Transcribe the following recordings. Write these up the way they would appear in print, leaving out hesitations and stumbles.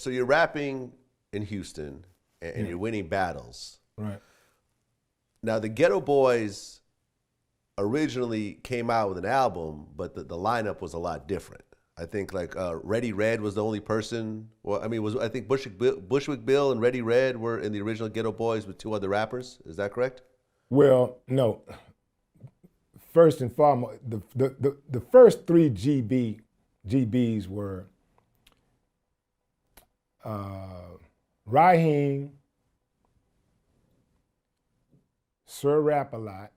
so you're rapping in Houston and Yeah. you're winning battles. Right. Now the Geto Boys originally came out with an album, but the lineup was a lot different. I think like Ready Red was the only person. Well, I mean, I think Bushwick Bill and Ready Red were in the original Geto Boys with two other rappers. Is that correct? Well, no. First and foremost, the first three GBs were Raheem, Sir Rap-A-Lot,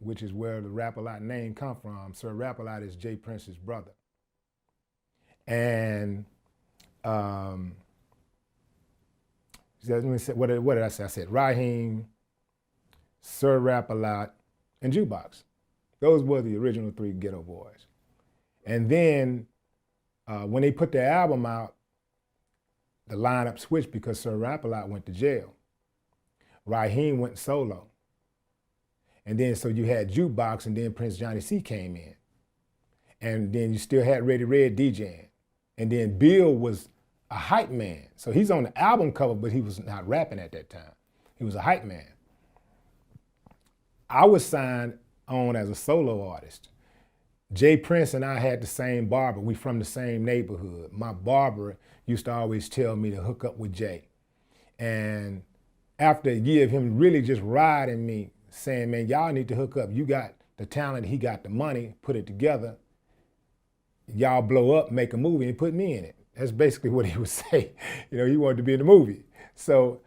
which is where the Rap-A-Lot name come from. Sir Rap-A-Lot is Jay Prince's brother. And let me say, what did I say? I said Raheem, Sir Rap-A-Lot, and Jukebox. Those were the original three Geto Boys. And then when they put their album out, the lineup switched because Sir Rap-A-Lot went to jail. Raheem went solo. And then so you had Jukebox, and then Prince Johnny C came in. And then you still had Ready Red DJing. And then Bill was a hype man. So he's on the album cover, but he was not rapping at that time. He was a hype man. I was signed on as a solo artist. Jay Prince and I had the same barber. We from the same neighborhood. My barber used to always tell me to hook up with Jay. And after a year of him really just riding me, saying, man, y'all need to hook up. You got the talent, he got the money, put it together. Y'all blow up, make a movie, and put me in it. That's basically what he would say. You know, he wanted to be in the movie. So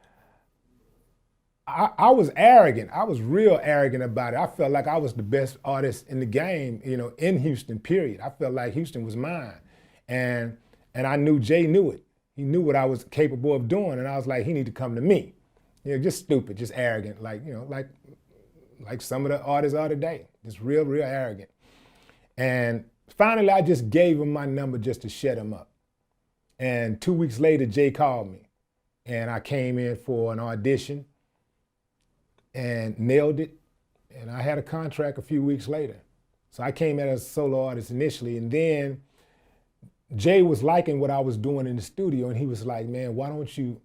I was arrogant. I was real arrogant about it. I felt like I was the best artist in the game, you know, in Houston, period. I felt like Houston was mine. And I knew Jay knew it. He knew what I was capable of doing, and I was like, he need to come to me. You know, just stupid, just arrogant, like, you know, like some of the artists are today. Just real, real arrogant. And finally, I just gave him my number just to shut him up. And 2 weeks later, Jay called me. And I came in for an audition and nailed it. And I had a contract a few weeks later. So I came in as a solo artist initially. And then Jay was liking what I was doing in the studio. And he was like, man, why don't you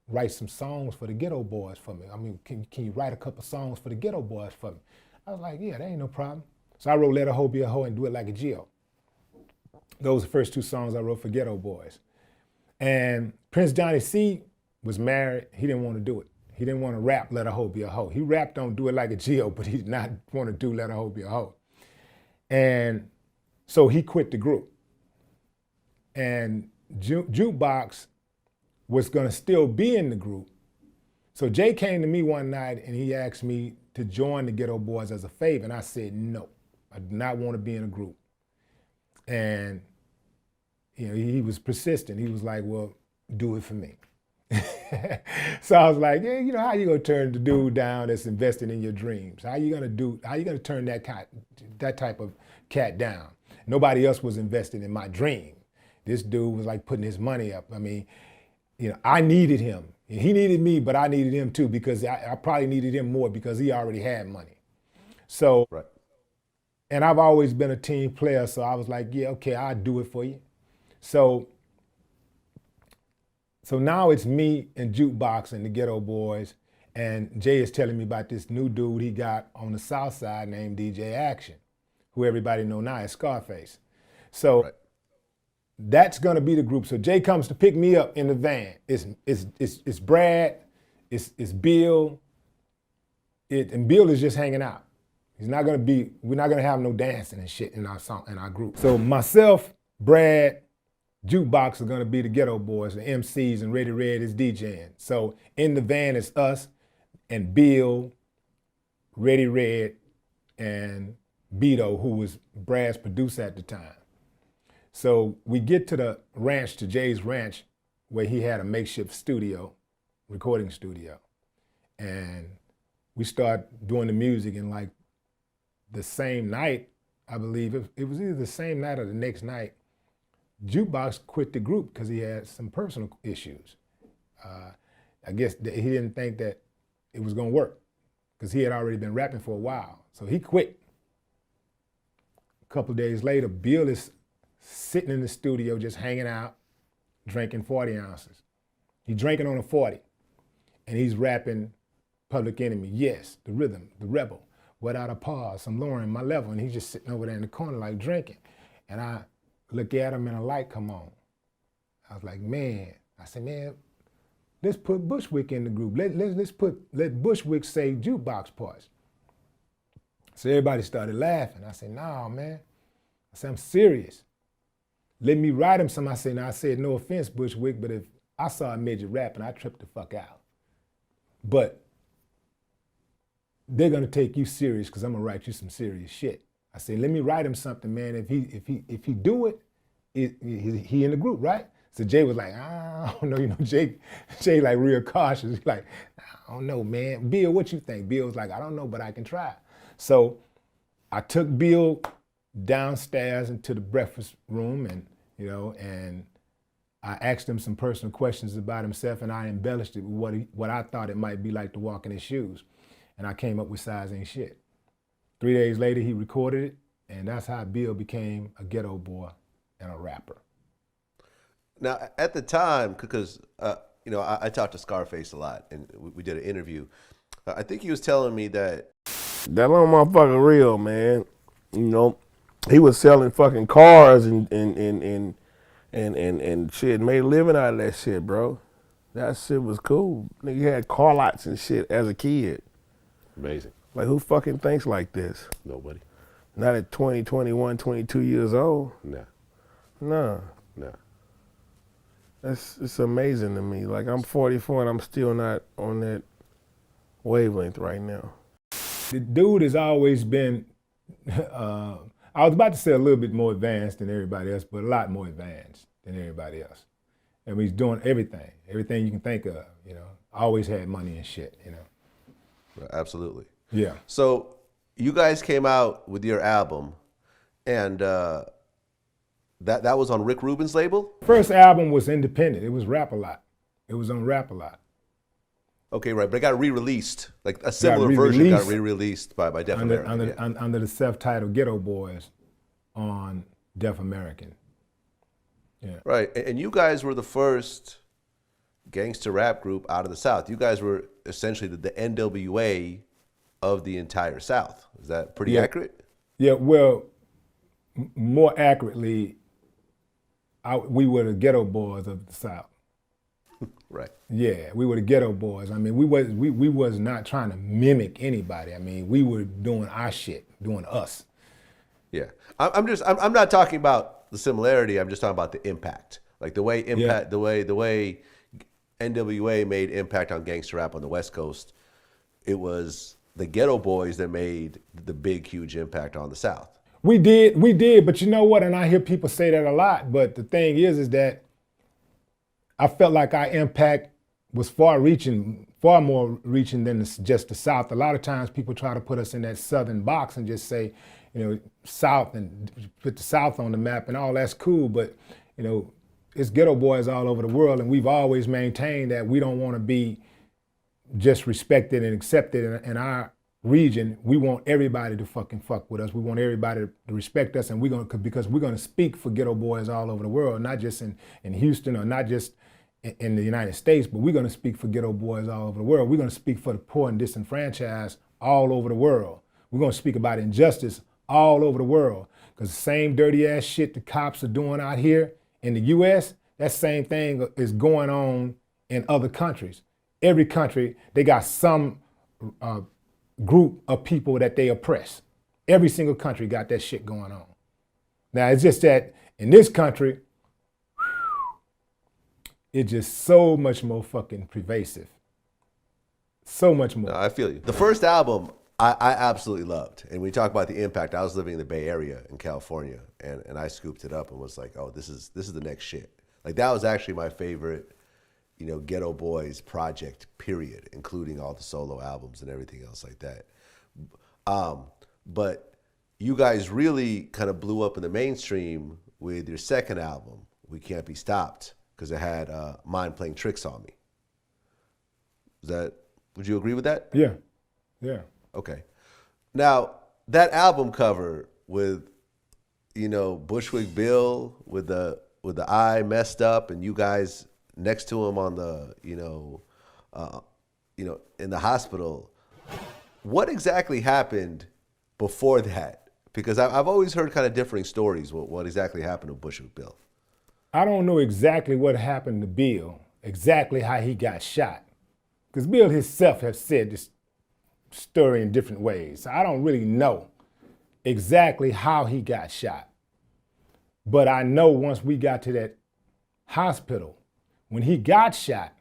write some songs for the Geto Boys for me? I mean, can you write a couple songs for the Geto Boys for me? I was like, yeah, that ain't no problem. So I wrote Let a Hoe Be a Hoe and Do It Like a Geo. Those are the first two songs I wrote for Geto Boys. And Prince Johnny C was married. He didn't want to do it. He didn't want to rap Let a Hoe Be a Hoe. He rapped on Do It Like a Geo, but he did not want to do Let a Hoe Be a Hoe. And so he quit the group. And Jukebox was going to still be in the group. So Jay came to me one night and he asked me to join the Geto Boys as a favor. And I said, no, I do not want to be in a group. And you know, he was persistent. He was like, well, do it for me. So I was like, yeah, you know, how you gonna turn the dude down that's investing in your dreams? How you gonna turn that type of cat down? Nobody else was investing in my dream. This dude was like putting his money up. I mean, you know, I needed him. He needed me, but I needed him too, because I probably needed him more because he already had money. So, right. And I've always been a team player, so I was like, yeah, okay, I'll do it for you. So now it's me and Jukebox and the Geto Boys, and Jay is telling me about this new dude he got on the South Side named DJ Action, who everybody know now as Scarface. So right. That's gonna be the group. So Jay comes to pick me up in the van. It's Brad, it's Bill, and Bill is just hanging out. We're not gonna have no dancing and shit in our group. So myself, Brad, Jukebox are gonna be the Geto Boys, the MCs, and Ready Red is DJing. So in the van it's us and Bill, Ready Red, and Beto, who was Brad's producer at the time. So we get to the ranch, to Jay's ranch, where he had a makeshift studio, recording studio. And we start doing the music, and like the same night, I believe, it was either the same night or the next night, Jukebox quit the group because he had some personal issues. I guess he didn't think that it was gonna work because he had already been rapping for a while. So he quit. A couple of days later, Bill is sitting in the studio just hanging out, drinking 40 ounces. He drinking on a 40, and he's rapping Public Enemy. Yes, the rhythm, the rebel. Without a pause, I'm lowering my level, and he's just sitting over there in the corner like drinking. And I look at him and a light come on. I was like, man, I said, man, let's put Bushwick in the group. Let Bushwick say jukebox parts. So everybody started laughing. I said, nah, man. I said, I'm serious. Let me write him some. I said, no offense, Bushwick, but if I saw a midget rapping, I tripped the fuck out. But they're gonna take you serious because I'm gonna write you some serious shit. I said, let me write him something, man. If he do it, he in the group, right? So Jay was like, I don't know, Jay like real cautious. He's like, I don't know, man. Bill, what you think? Bill was like, I don't know, but I can try. So I took Bill downstairs into the breakfast room and I asked him some personal questions about himself, and I embellished it with what I thought it might be like to walk in his shoes. And I came up with Size Ain't Shit. 3 days later, he recorded it, and that's how Bill became a ghetto boy and a rapper. Now, at the time, because I talked to Scarface a lot, and we did an interview. I think he was telling me that little motherfucker real, man. He was selling fucking cars and shit, made a living out of that shit, bro. That shit was cool. Nigga had car lots and shit as a kid. Amazing. Like, who fucking thinks like this? Nobody. Not at 20, 21, 22 years old. No. No. No. It's amazing to me. Like, I'm 44 and I'm still not on that wavelength right now. The dude has always been, I was about to say a little bit more advanced than everybody else, but a lot more advanced than everybody else. And he's doing everything you can think of, Always had money and shit, Absolutely. Yeah. So you guys came out with your album, and that was on Rick Rubin's label? First album was independent. It was Rap-A-Lot. It was on Rap-A-Lot. Okay, right, but it got re-released. Like a similar version got re-released by Def American. Under the self-titled Geto Boys on Def American. Yeah. Right, and you guys were the first gangster rap group out of the South. You guys were essentially the NWA of the entire South. Is that pretty accurate? Yeah, well, more accurately, we were the Geto Boys of the South. Right. Yeah, we were the Geto Boys. I mean, we was not trying to mimic anybody. I mean, we were doing our shit, doing us. Yeah, I'm not talking about the similarity. I'm just talking about the impact, like the way impact, the way NWA made impact on gangster rap on the West Coast. It was the Geto Boys that made the big, huge impact on the South. We did, but you know what? And I hear people say that a lot. But the thing is that I felt like our impact was far more reaching than just the South. A lot of times people try to put us in that Southern box and just say, South, and put the South on the map, and all that's cool. But it's Geto Boys all over the world, and we've always maintained that we don't want to be just respected and accepted in our region. We want everybody to fucking fuck with us. We want everybody to respect us, and because we're gonna speak for Geto Boys all over the world, not just in Houston or not just in the United States, but we're gonna speak for Geto Boys all over the world. We're gonna speak for the poor and disenfranchised all over the world. We're gonna speak about injustice all over the world, because the same dirty ass shit the cops are doing out here in the US, that same thing is going on in other countries. Every country, they got some group of people that they oppress. Every single country got that shit going on. Now, it's just that in this country, it's just so much more fucking pervasive. So much more. No, I feel you. The first album, I absolutely loved. And we talk about the impact. I was living in the Bay Area in California, and I scooped it up and was like, oh, this is the next shit. Like, that was actually my favorite, Geto Boys project, period, including all the solo albums and everything else like that. But you guys really kind of blew up in the mainstream with your second album, We Can't Be Stopped, because it had Mind Playing Tricks on Me. Would you agree with that? Yeah, yeah. Okay. Now, that album cover with, Bushwick Bill with the with the eye messed up, and you guys next to him on the in the hospital. What exactly happened before that? Because I've always heard kind of differing stories. What exactly happened to Bushwick Bill? I don't know exactly what happened to Bill, exactly how he got shot. Because Bill himself has said this story in different ways. So I don't really know exactly how he got shot. But I know once we got to that hospital, when he got shot,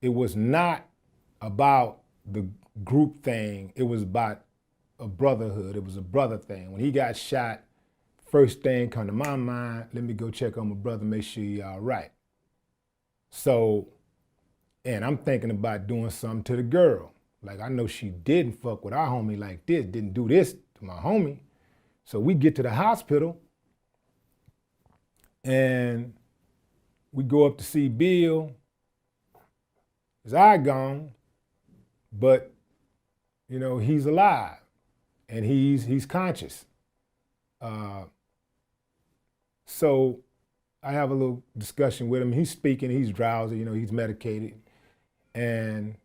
it was not about the group thing. It was about a brotherhood. It was a brother thing. When he got shot, first thing come to my mind, let me go check on my brother, make sure he's all right. So, and I'm thinking about doing something to the girl. Like, I know she didn't fuck with our homie like this, didn't do this to my homie. So we get to the hospital and we go up to see Bill. His eye gone, but you know, he's alive and he's conscious. So I have a little discussion with him. He's speaking, he's drowsy, you know, he's medicated. And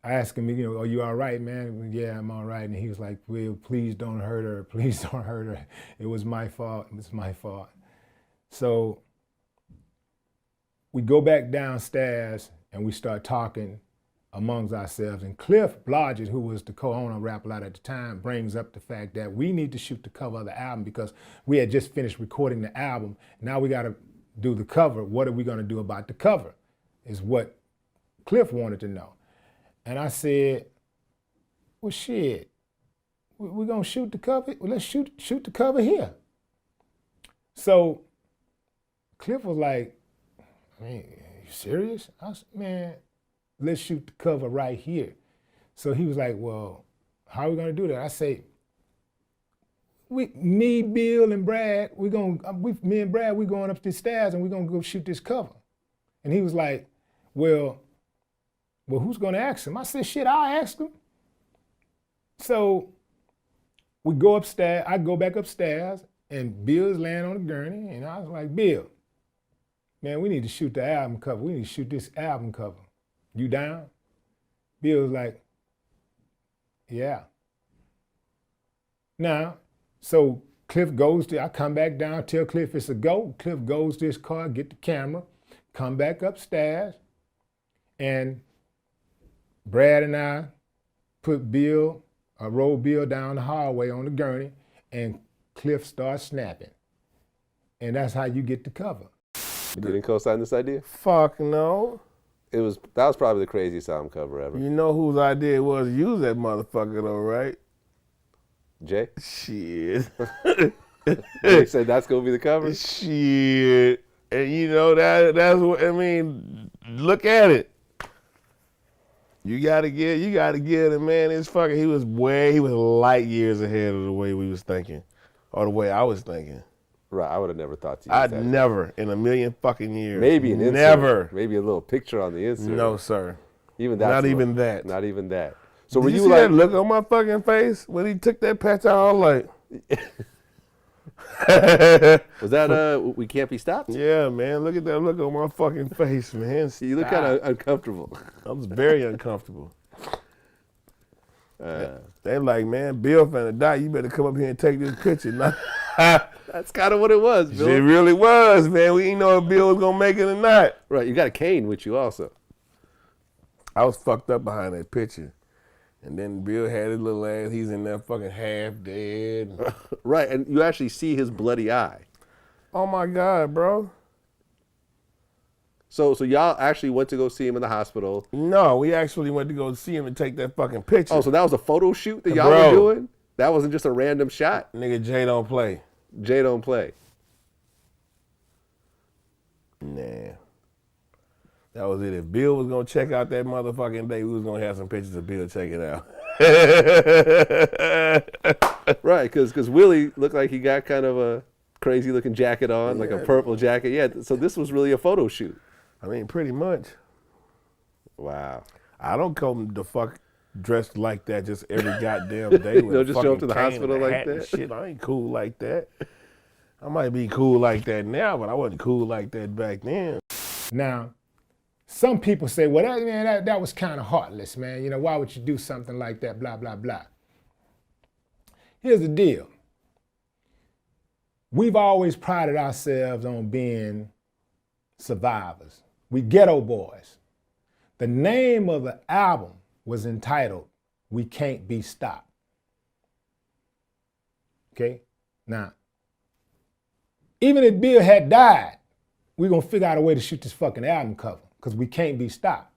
I asked him, you know, are you all right, man? Yeah, I'm all right. And he was like, Will, please don't hurt her. Please don't hurt her. It was my fault. It's my fault. So we go back downstairs and we start talking amongst ourselves. And Cliff Blodgett, who was the co-owner of Rap Lot at the time, brings up the fact that we need to shoot the cover of the album because we had just finished recording the album. Now we got to do the cover. What are we going to do about the cover? Is what Cliff wanted to know. And I said, well, shit, we're going to shoot the cover? Well, let's shoot the cover here. So Cliff was like, I mean, are you serious? I said, man, let's shoot the cover right here. So he was like, well, how are we going to do that? I say, me, Bill, and Brad, we're going up the stairs and we're going to go shoot this cover. And he was like, well, who's going to ask him? I said, shit, I'll ask him. So we go upstairs, I go back upstairs, and Bill's laying on the gurney, and I was like, Bill, man, we need to shoot the album cover. We need to shoot this album cover. You down? Bill was like, yeah. Now, so Cliff goes to, I come back down, tell Cliff it's a go. Cliff goes to his car, get the camera, come back upstairs, and Brad and I roll Bill down the hallway on the gurney, and Cliff starts snapping. And that's how you get the cover. You didn't co-sign this idea? Fuck no. That was probably the craziest album cover ever. You know whose idea it was to use that motherfucker though, right? Jay? Shit. Jay said that's gonna be the cover? Shit. And you know that's what I mean, look at it. You gotta give the man his fucking, he was light years ahead of the way we was thinking. Or the way I was thinking. Right, I would have never thought to use I'd that. never in a million fucking years. Maybe an insert. Never. Maybe a little picture on the insert. No, sir. Even that. Not even that. Not even that. So Did were you you see like that look on my fucking face when he took that patch out? I was like, was that We Can't Be Stopped? yeah, man. Look at that look on my fucking face, man. You look kind of uncomfortable. I was very uncomfortable. They like, man, Bill finna die. You better come up here and take this picture. That's kind of what it was, Bill. It really was, man. We didn't know if Bill was gonna make it or not. Right, you got a cane with you also. I was fucked up behind that picture. And then Bill had his little ass, he's in there fucking half dead. Right, and you actually see his bloody eye. Oh my God, bro. So y'all actually went to go see him in the hospital. No, we actually went to go see him and take that fucking picture. Oh, so that was a photo shoot that y'all were doing? That wasn't just a random shot? Nigga, Jay don't play. Jay don't play. Nah. That was it. If Bill was gonna check out that motherfucking day, we was gonna have some pictures of Bill checking out. Right, because Willie looked like he got kind of a crazy looking jacket on, like a purple jacket. Yeah, so this was really a photo shoot. I mean, pretty much. Wow. I don't come the fuck dressed like that just every goddamn day. You don't just show up to the hospital like that? Shit, I ain't cool like that. I might be cool like that now, but I wasn't cool like that back then. Now, some people say, well, that was kind of heartless, man. You know, why would you do something like that, blah, blah, blah. Here's the deal. We've always prided ourselves on being survivors. We Geto Boys. The name of the album was entitled, We Can't Be Stopped. Okay? Now, even if Bill had died, we're gonna figure out a way to shoot this fucking album cover, because we can't be stopped.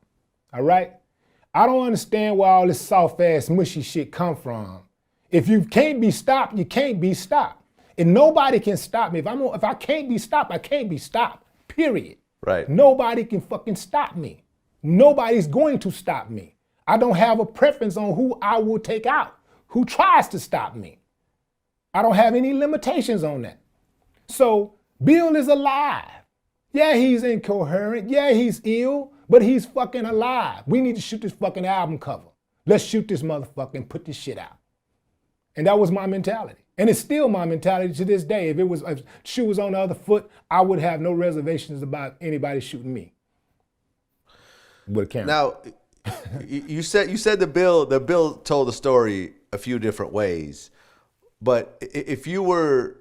All right? I don't understand where all this soft-ass, mushy shit come from. If you can't be stopped, you can't be stopped. And nobody can stop me. If I can't be stopped, I can't be stopped. Period. Right. Nobody can fucking stop me. Nobody's going to stop me. I don't have a preference on who I will take out, who tries to stop me. I don't have any limitations on that. So Bill is alive. Yeah, he's incoherent. Yeah, he's ill, but he's fucking alive. We need to shoot this fucking album cover. Let's shoot this motherfucker and put this shit out. And that was my mentality. And it's still my mentality to this day. If shoe was on the other foot, I would have no reservations about anybody shooting me with a camera. Now, you said the bill told the story a few different ways, but if you were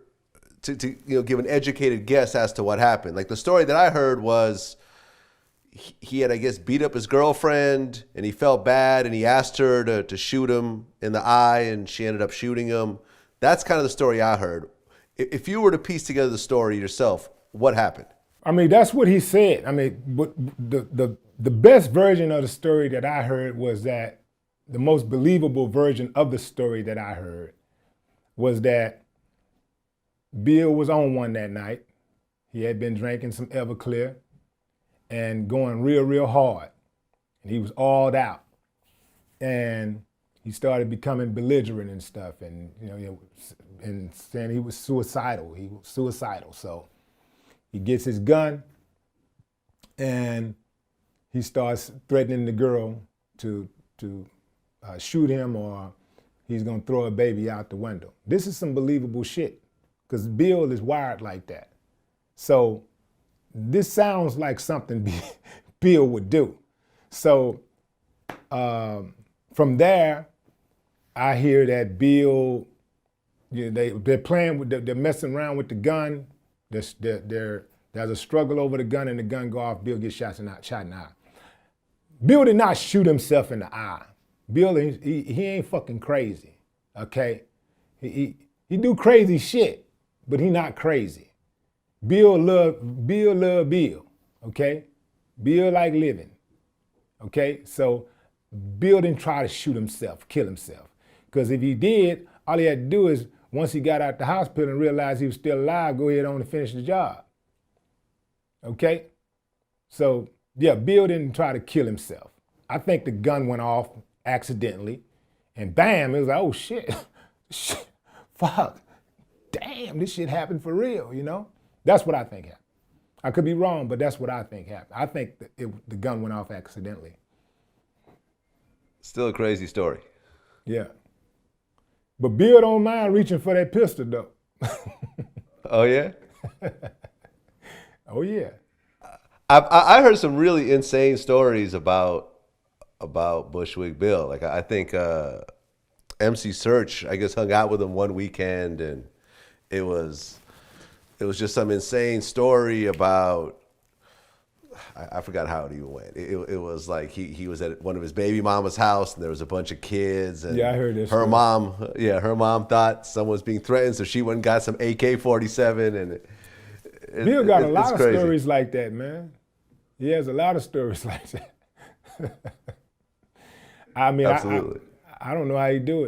to give an educated guess as to what happened, like the story that I heard was he had, I guess, beat up his girlfriend and he felt bad and he asked her to shoot him in the eye and she ended up shooting him. That's kind of the story I heard. If you were to piece together the story yourself, what happened? I mean, that's what he said. I mean, but the best version of the story that I heard was that the most believable version of the story that I heard was that Bill was on one that night. He had been drinking some Everclear and going real hard. And he was awed out. And he started becoming belligerent and stuff, and and saying he was suicidal. He was suicidal. So he gets his gun and he starts threatening the girl to shoot him or he's gonna throw a baby out the window. This is some believable shit, because Bill is wired like that. So this sounds like something Bill would do. So from there, I hear that Bill, they're playing with, they're messing around with the gun. There's a struggle over the gun and the gun go off. Bill gets shot in the eye. Bill did not shoot himself in the eye. Bill, he ain't fucking crazy, okay? He do crazy shit, but he not crazy. Bill love Bill, okay? Bill like living, okay? So Bill didn't try to shoot himself, kill himself. Because if he did, all he had to do is, once he got out the hospital and realized he was still alive, go ahead on and finish the job. Okay? So, yeah, Bill didn't try to kill himself. I think the gun went off accidentally, and bam, it was like, oh shit, fuck, damn, this shit happened for real, you know? That's what I think happened. I could be wrong, but that's what I think happened. I think the gun went off accidentally. Still a crazy story. Yeah. But Bill don't mind reaching for that pistol, though. Oh, yeah? Oh, yeah. I heard some really insane stories about Bushwick Bill. Like, I think MC Search, I guess, hung out with him one weekend, and it was just some insane story about, I forgot how it even went. It was like he was at one of his baby mama's house and there was a bunch of kids. And yeah, I heard this. Her mom thought someone was being threatened, so she went and got some AK-47. And Bill got a lot of stories like that, man. He has a lot of stories like that. I mean, absolutely. I don't know how he do it.